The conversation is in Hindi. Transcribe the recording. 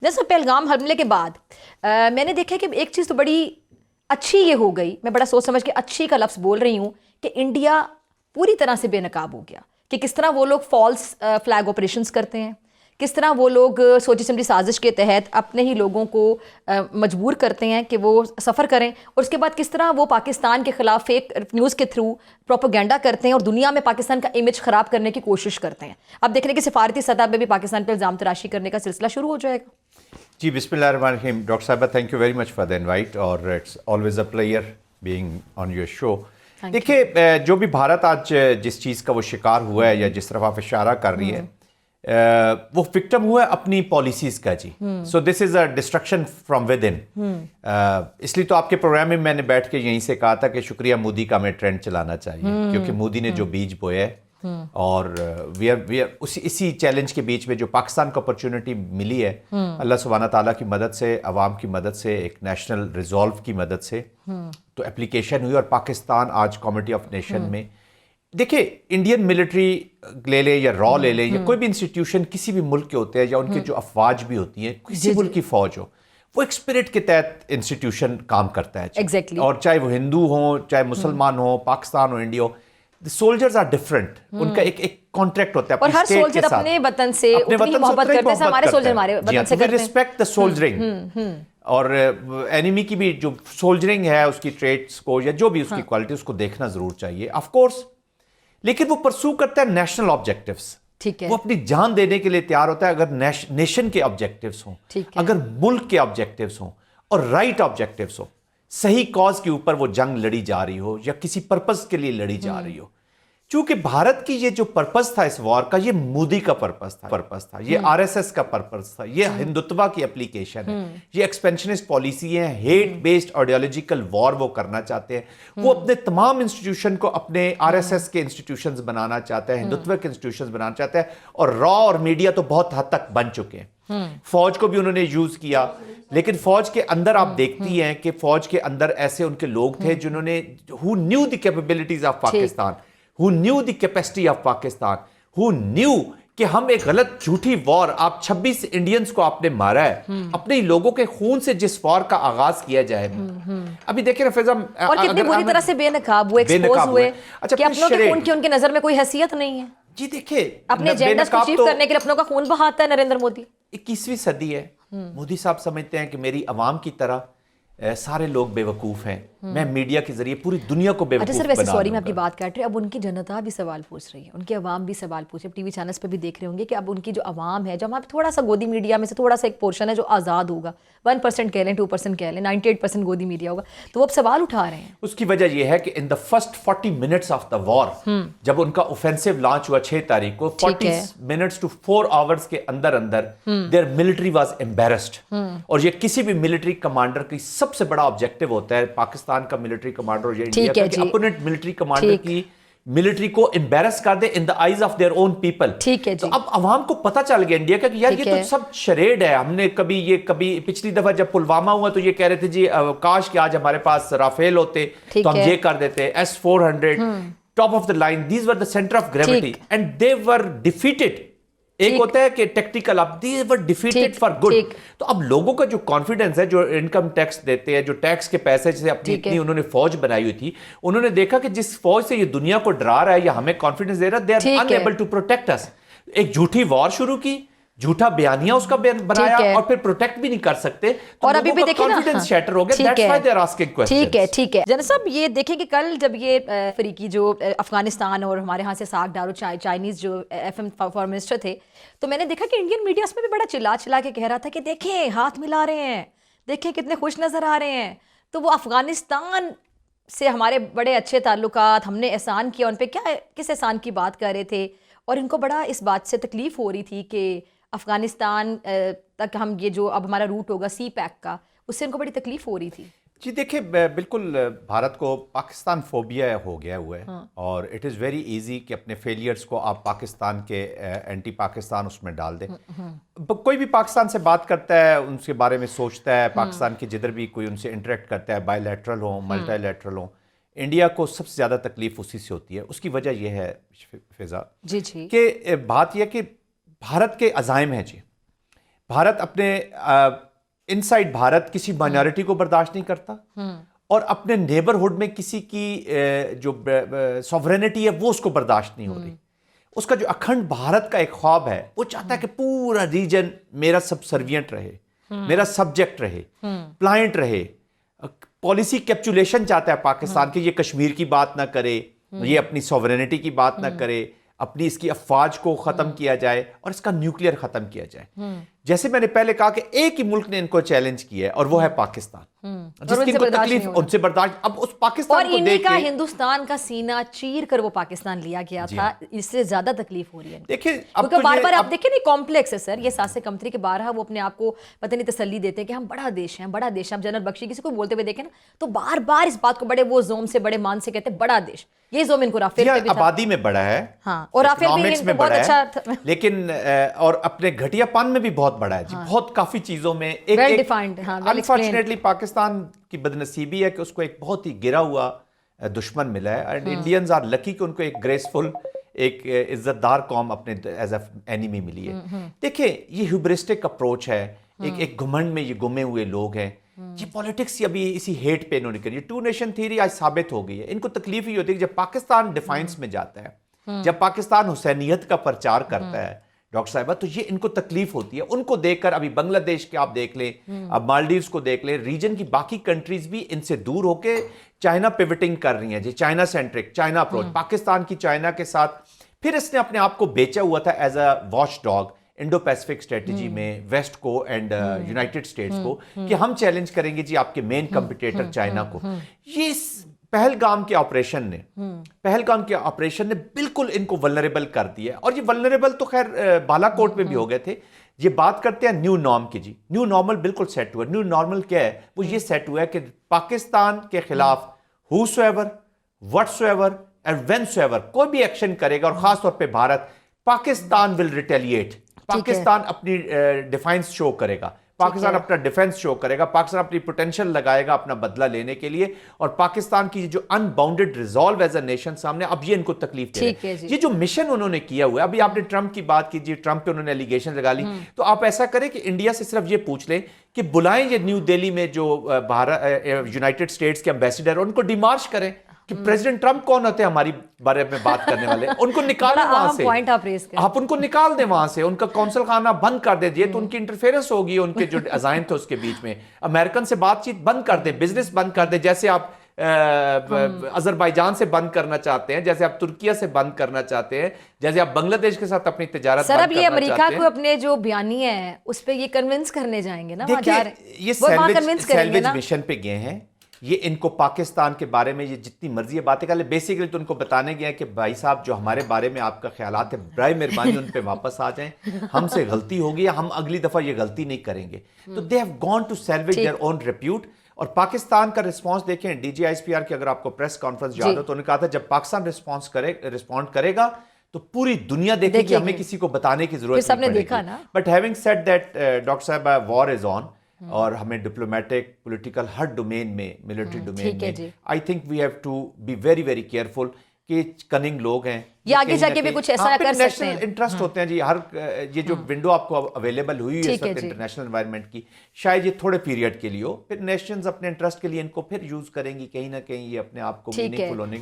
जैसे पहलगाम हमले के बाद मैंने देखा कि एक चीज़ तो बड़ी अच्छी ये हो गई, मैं बड़ा सोच समझ के अच्छी का लफ्ज़ बोल रही हूँ कि इंडिया पूरी तरह से बेनकाब हो गया कि किस तरह वो लोग फॉल्स फ्लैग ऑपरेशंस करते हैं, किस तरह वो लोग सोची समझी साजिश के तहत अपने ही लोगों को मजबूर करते हैं कि वो सफ़र करें, और उसके बाद किस तरह वो पाकिस्तान के ख़िलाफ़ फेक न्यूज़ के थ्रू प्रोपेगेंडा करते हैं और दुनिया में पाकिस्तान का इमेज ख़राब करने की कोशिश करते हैं। अब देखने की सिफारती सतह पर भी पाकिस्तान पर इल्ज़ाम तराशी करने का सिलसिला शुरू हो जाएगा। जी बिस्मिल्लाहिर्रहमानिर्रहीम। डॉक्टर साहिबा, thank you very much for the invite और it's always a pleasure being on your show. देखिए, जो भी भारत आज जिस चीज़ का वो शिकार हुआ है या जिस तरफ आप इशारा कर रही है, वो विक्टिम हुआ है अपनी पॉलिसीज का जी। So this is a distraction from within. इसलिए तो आपके प्रोग्राम में मैंने बैठ के यहीं से कहा था कि शुक्रिया मोदी का हमें ट्रेंड चलाना चाहिए, क्योंकि मोदी ने जो बीज बोया है और वी आर इसी चैलेंज के बीच में जो पाकिस्तान को अपॉर्चुनिटी मिली है अल्लाह सुब्हाना ताला की मदद से, अवाम की मदद से, एक नेशनल रिजॉल्व की मदद से तो एप्लीकेशन हुई और पाकिस्तान आज कमिटी ऑफ नेशन में। देखिए, इंडियन मिलिट्री ले ले या रॉ ले ले या कोई भी इंस्टीट्यूशन किसी भी मुल्क के होते हैं या उनके जो अफवाज भी होती हैं, किसी मुल्क की फौज हो, वो एक स्पिरिट के तहत इंस्टीट्यूशन काम करता है। Exactly. और चाहे वो हिंदू हो, चाहे मुसलमान हो, पाकिस्तान हो, इंडिया हो, The soldiers are different. उनका एक कॉन्ट्रैक्ट होता है और हर सोल्जर अपने वतन से उतनी मोहब्बत करते हैं, हमारे सोल्जर हमारे वतन से करते हैं। रिस्पेक्ट द सोल्जरिंग और एनिमी की भी जो सोल्जरिंग है उसकी ट्रेड्स को या जो भी उसकी क्वालिटी उसको देखना जरूर चाहिए ऑफ कोर्स, लेकिन वो परसू करता है नेशनल ऑब्जेक्टिव्स। ठीक है, वो अपनी जान देने के लिए तैयार होता है अगर नेशन के ऑब्जेक्टिव्स हों, अगर मुल्क के ऑब्जेक्टिव्स हों और राइट ऑब्जेक्टिव्स हो, सही कॉज के ऊपर वो जंग लड़ी जा रही हो या किसी पर्पस के लिए लड़ी जा रही हो। चूंकि भारत की ये जो पर्पस था इस वॉर का, ये मोदी का पर्पस था, ये आरएसएस का पर्पस था, ये हिंदुत्व की एप्लीकेशन है, ये एक्सपेंशनिस्ट पॉलिसी है, हेट बेस्ड आइडियोलॉजिकल वॉर वो करना चाहते हैं। वो अपने तमाम इंस्टीट्यूशन को अपने आरएसएस के इंस्टीट्यूशंस बनाना चाहते हैं, हिंदुत्व के इंस्टीट्यूशंस बनाना चाहते हैं, और रॉ और मीडिया तो बहुत हद तक बन चुके हैं। फौज को भी उन्होंने यूज किया, लेकिन फौज के अंदर आप देखती हैं कि फौज के अंदर ऐसे उनके लोग थे जिन्होंने who knew the capabilities of Pakistan, who knew the capacity of Pakistan, who knew कि हम एक गलत झूठी वॉर, आप 26 इंडियंस को आपने मारा है, अपने लोगों के खून से जिस वॉर का आगाज किया जाएगा। अभी देखिए ना फैज़ा, और कितनी बुरी तरह से बेनकाब वो एक्सपोज हुए कि अपनों के खून की उनकी नजर में कोई हैसियत नहीं है। जी देखिए, अपने एजेंडा को अचीव करने के लिए अपनों का खून बहाता है नरेंद्र मोदी। 21वीं सदी है, मोदी साहब समझते हैं कि मेरी अवाम की तरह सारे लोग बेवकूफ हैं, मैं मीडिया के जरिए पूरी दुनिया को बेवकूफ सर, वैसे बना सॉरी मैं दूंगा। आपकी बात काट रही हूँ, अब उनकी जनता भी सवाल पूछ रही है, उनकी आवाम भी सवाल पूछ रही है, टीवी चैनल्स पे भी देख रहे होंगे कि अब उनकी जो आवाम है, जो हमारे थोड़ा सा गोदी मीडिया में से थोड़ा सा एक पोर्शन है जो आज़ाद होगा, 1% कह लें, 2% कह लें, 98% गोदी मीडिया होगा, तो वो अब सवाल उठा रहे हैं। उसकी वजह यह है कि in the first 40 minutes of the war, जब उनका ऑफेंसिव लॉन्च हुआ 6 तारीख को, 40 मिनट्स टू 4 आवर्स के अंदर अंदर देयर मिलिट्री वाज एम्बैरेस्ड। और ये किसी भी मिलिट्री कमांडर की सबसे बड़ा ऑब्जेक्टिव होता है, पाकिस्तान का मिलिट्री कमांडर और इंडिया का, कि अपोनेंट मिलिट्री कमांडर की मिलिट्री को एम्बैरस कर दे in the eyes of their own people. ठीक है जी। तो अब अवाम को पता चल गया इंडिया का कि यार ये तो सब शरेड है। हमने कभी पिछली दफा जब पुलवामा हुआ तो ये कह रहे थे जी काश कि आज हमारे पास राफेल होते तो हम ये कर देते, S-400 top of the line, these were the centre of gravity and they were defeated. एक होता है कि टेक्टिकल, अब दे वर डिफीटेड फॉर गुड। तो अब लोगों का जो कॉन्फिडेंस है, जो इनकम टैक्स देते हैं, जो टैक्स के पैसे से अपनी इतनी उन्होंने फौज बनाई हुई थी, उन्होंने देखा कि जिस फौज से ये दुनिया को डरा रहा है या हमें कॉन्फिडेंस दे रहा है, they are unable to protect us. एक झूठी वॉर शुरू की, झूठा बयानिया उसका बनाया और फिर प्रोटेक्ट भी नहीं कर सकते, तो और अभी भी देखिए ना, कॉन्फिडेंस शैटर हो गया। That's why they are asking questions. ठीक है जनरल साहब, ये देखें कि कल जब ये अफ्रीकी जो अफगानिस्तान और हमारे यहाँ से साग डारो चाइनीज जो FM फॉरेन मिनिस्टर थे, तो मैंने देखा कि इंडियन मीडिया में भी बड़ा चिल्ला के कह रहा था कि देखें हाथ मिला रहे हैं, देखें कितने खुश नजर आ रहे हैं। तो वो अफगानिस्तान से हमारे बड़े अच्छे ताल्लुकात, हमने एहसान किया उन पर, क्या किस एहसान की बात कर रहे थे, और इनको बड़ा इस बात से तकलीफ हो रही थी कि अफगानिस्तान तक हम ये जो अब हमारा रूट होगा C-पैक का, उससे उनको बड़ी तकलीफ हो रही थी। जी देखिए, बिल्कुल भारत को पाकिस्तान फोबिया हो गया हुआ है। और इट इज़ वेरी इजी कि अपने फेलियर्स को आप पाकिस्तान के एंटी पाकिस्तान उसमें डाल दें। कोई भी पाकिस्तान से बात करता है, उनके बारे में सोचता है, पाकिस्तान के जिधर भी कोई उनसे इंटरेक्ट करता है, बायलैटरल हो, मल्टीलैटरल हो, इंडिया को सबसे ज़्यादा तकलीफ उसी से होती है। उसकी वजह यह है फिजा जी कि बात यह कि भारत के अज़ाइम हैं जी, भारत अपने इनसाइड भारत किसी माइनॉरिटी को बर्दाश्त नहीं करता, और अपने नेबरहुड में किसी की जो सॉवरेनिटी है वो उसको बर्दाश्त नहीं हो रही। उसका जो अखंड भारत का एक ख्वाब है, वो चाहता है कि पूरा रीजन मेरा सबसर्विएंट रहे, मेरा सब्जेक्ट रहे, प्लाइंट रहे। पॉलिसी कैप्चुलेशन चाहता है पाकिस्तान की, ये कश्मीर की बात ना करे, ये अपनी सॉवरेनिटी की बात ना करे, अपनी इसकी अफवाज को खत्म किया जाए और इसका न्यूक्लियर खत्म किया जाए। जैसे मैंने पहले कहा कि एक ही मुल्क ने इनको चैलेंज किया है और वो है पाकिस्तान, जिसकी इनको तकलीफ, उनसे बर्दाश्त, अब उस पाकिस्तान और को इन्हीं देख का के हिंदुस्तान का सीना चीर कर वो पाकिस्तान लिया गया था, इससे ज्यादा तकलीफ हो रही है। देखिए क्योंकि बार बार आप देखिए नहीं, कॉम्प्लेक्स है सर ये सासे कमतरी के बारहा, वो अपने आप को पता नहीं तसल्ली देते हैं कि हम बड़ा देश हैं, बड़ा देश है। आप जनरल बख्शी किसी को बोलते हुए देखें ना, तो बार बार इस बात को बड़े वो जोम से, बड़े मान से कहते हैं बड़ा देश। ये जोम इनको राफेल पे भी था, आबादी में बड़ा है, हाँ, और राफेल भी इकोनॉमिक्स में बहुत बड़ा अच्छा है, लेकिन और अपने घटियापन में भी बहुत बड़ा है जी, बहुत काफी चीजों में एक Well defined, हाँ, well अनफॉर्चुनेटली पाकिस्तान की बदनसीबी है कि उसको एक बहुत ही गिरा हुआ दुश्मन मिला है, एंड इंडियंस आर लकी कि उनको एक ग्रेसफुल, एक इज्जतदार कौम अपने एज अ एनिमी मिली है। देखिए ये ह्यूबरिस्टिक अप्रोच है, एक घमंड में ये गुमे हुए लोग हैं। ये पॉलिटिक्स अभी इसी हेट पे इन्होंने करी। टू नेशन थ्योरी आज साबित हो गई है। इनको तकलीफ ही होती है कि जब पाकिस्तान डिफाइंस में जाता है, जब पाकिस्तान हुसैनियत का प्रचार करता है डॉक्टर साहिबा, तो ये इनको तकलीफ होती है। उनको देखकर अभी बांग्लादेश के आप देख लें, अब मालदीव्स को देख लें, रीजन की बाकी कंट्रीज भी इनसे दूर होके चाइना पिवटिंग कर रही हैं जी, China centric, China approach, Pakistan की चाइना के साथ। फिर इसने अपने आप को बेचा हुआ था as a watch dog Indo Pacific strategy में वेस्ट को एंड यूनाइटेड स्टेट्स को, कि हम चैलेंज करेंगे जी आपके मेन कंपिटिटर चाइना को। ये पहलगाम के ऑपरेशन ने बिल्कुल इनको वल्नरेबल कर दिया, और ये वल्नरेबल तो खैर बालाकोट में भी हो गए थे। ये बात करते हैं न्यू नॉर्म की जी, न्यू नॉर्मल बिल्कुल सेट हुआ। न्यू नॉर्मल क्या है? वो ये सेट हुआ है कि पाकिस्तान के खिलाफ हूसोएवर, व्हाटसोएवर एंड व्हेनसोएवर कोई भी एक्शन करेगा, और खासतौर पे भारत, पाकिस्तान विल रिटेलिएट। पाकिस्तान अपनी डिफेंस शो करेगा, पाकिस्तान अपना डिफेंस शो करेगा, पाकिस्तान अपनी पोटेंशियल लगाएगा अपना बदला लेने के लिए, और पाकिस्तान की जो unbounded resolve as a nation सामने, अब ये इनको तकलीफ दे रहा है। ये जो मिशन उन्होंने किया हुआ है, अभी आपने ट्रंप की बात की जी, ट्रंप पे उन्होंने एलिगेशन लगा ली, तो आप ऐसा करें कि इंडिया से सिर्फ ये पूछ लें कि बुलाएं ये न्यू दिल्ली में जो भारत यूनाइटेड स्टेट्स के एम्बेसडर, उनको डिमार्च करें कि प्रेसिडेंट ट्रंप कौन होते हैं हमारी बारे में बात करने वाले, उनको निकालें वहां से, पॉइंट आप रेज करें, आप उनको निकाल दें वहां से, उनका कौंसल खाना बंद कर दे। तो उनकी इंटरफेरेंस होगी उनके जो अजाइन थे उसके बीच में। अमेरिकन से बातचीत बंद कर दे, बिजनेस बंद कर दे, जैसे आप अजरबैजान से बंद करना चाहते हैं, जैसे आप तुर्किया से बंद करना चाहते हैं, जैसे आप बांग्लादेश के साथ अपनी तिजारत सर, अब ये अमेरिका को हैं। अपने जो बयानिए है उस पे ये कन्विंस करने जाएंगे ना, देखिए ये सैल्वेज मिशन पे गए हैं, ये इनको पाकिस्तान के बारे में ये जितनी मर्जी ये बातें कर ले, बेसिकली तो उनको बताने गए कि भाई साहब जो हमारे बारे में आपका ख्यालात है, बराए मेहरबानी उन पे वापस आ जाएं, हमसे गलती होगी, हम अगली दफा ये गलती नहीं करेंगे। तो they have gone to salvage their own repute. और पाकिस्तान का रिस्पांस देखें, डीजीआईएसपीआर की अगर आपको प्रेस कॉन्फ्रेंस याद हो तो उन्होंने कहा था जब पाकिस्तान रिस्पॉन्ड करेगा तो पूरी दुनिया देखेगी, हमें किसी को बताने की जरूरत नहीं पड़ेगी। But having said that doctor साहब, वॉर इज ऑन, और हमें डिप्लोमेटिक, पॉलिटिकल, हर डोमेन में, मिलिट्री डोमेन में, I think we have to be very very careful कि कनिंग लोग हैं, ये आगे जाके भी कुछ ऐसा कर सकते हैं। इंटरेस्ट होते हैं जी, हर ये जो विंडो आपको अवेलेबल हुई है इस वक्त इंटरनेशनल एनवायरनमेंट की, शायद ये थोड़े पीरियड के लिए हो, फिर नेशंस अपने इंटरेस्ट के लिए इनको फिर यूज करेंगी, कहीं ना कहीं ये अपने आप को मीनिंगफुल होने